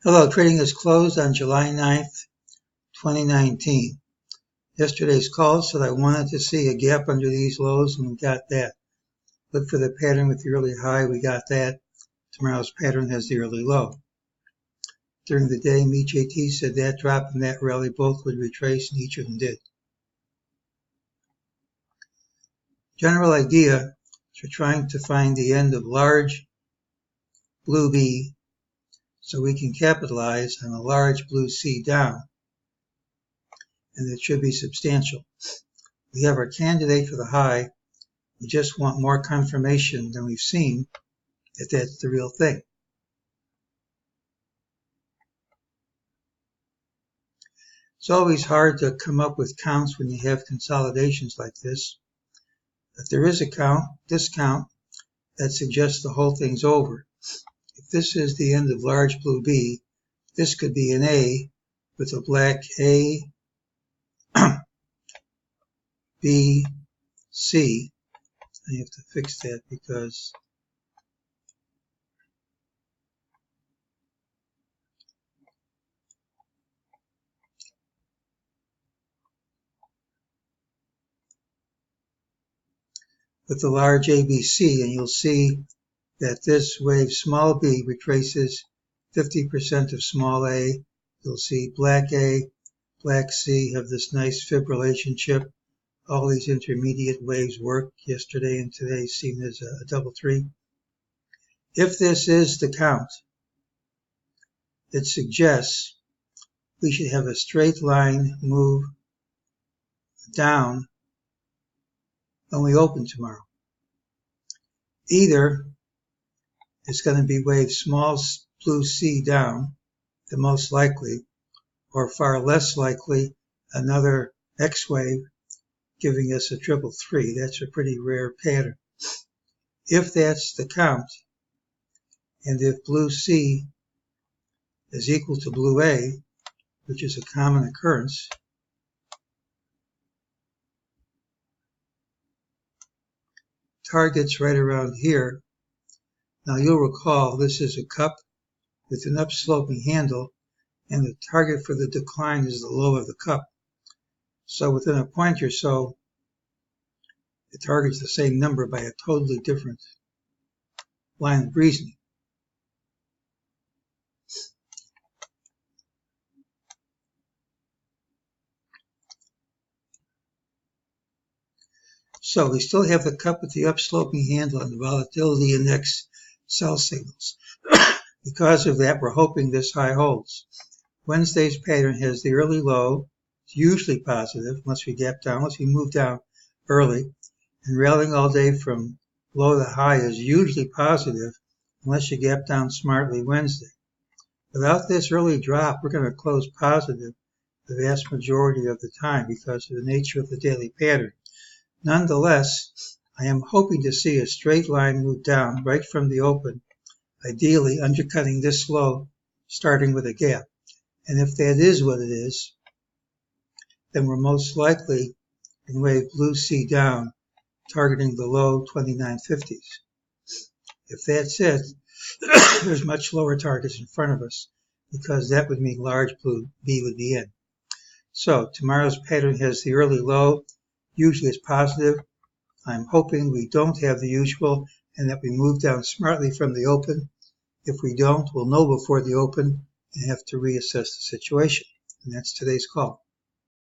Hello, trading is closed on July 9th, 2019. Yesterday's call said I wanted to see a gap under these lows, and we got that. Look for the pattern with the early high, we got that. Tomorrow's pattern has the early low. During the day, MEJT said that drop and that rally both would retrace, and each of them did. General idea is we're trying to find the end of large blue B so we can capitalize on a large blue C down, and it should be substantial. We have our candidate for the high. We just want more confirmation than we've seen that that's the real thing. It's always hard to come up with counts when you have consolidations like this. But there is a discount that suggests the whole thing's over. If this is the end of large blue B, this could be an A with a black A, B, C. I have to fix that because with the large ABC, and you'll see that this wave small b retraces 50% of small a. You'll see black A, black C have this nice fib relationship. All these intermediate waves work. Yesterday and today seen as a double three. If this is the count, it suggests we should have a straight line move down when we open tomorrow. Either it's going to be wave small blue C down, the most likely, or far less likely, another X wave giving us a triple three. That's a pretty rare pattern. If that's the count, and if blue C is equal to blue A, which is a common occurrence, target's right around here. Now you'll recall this is a cup with an upsloping handle, and the target for the decline is the low of the cup. So within a point or so, the target's the same number by a totally different line of reasoning. So we still have the cup with the upsloping handle and the volatility index sell signals. Because of that, we're hoping this high holds. Wednesday's pattern has the early low. It's usually positive unless we gap down, unless we move down early. And rallying all day from low to high is usually positive unless you gap down smartly Wednesday. Without this early drop, we're going to close positive the vast majority of the time because of the nature of the daily pattern. Nonetheless, I am hoping to see a straight line move down right from the open, ideally undercutting this low, starting with a gap. And if that is what it is, then we're most likely in wave blue C down, targeting the low 2950s. If that's it, there's much lower targets in front of us because that would mean large blue B would be in. So tomorrow's pattern has the early low, usually it's positive. I'm hoping we don't have the usual and that we move down smartly from the open. If we don't, we'll know before the open and have to reassess the situation. And that's today's call.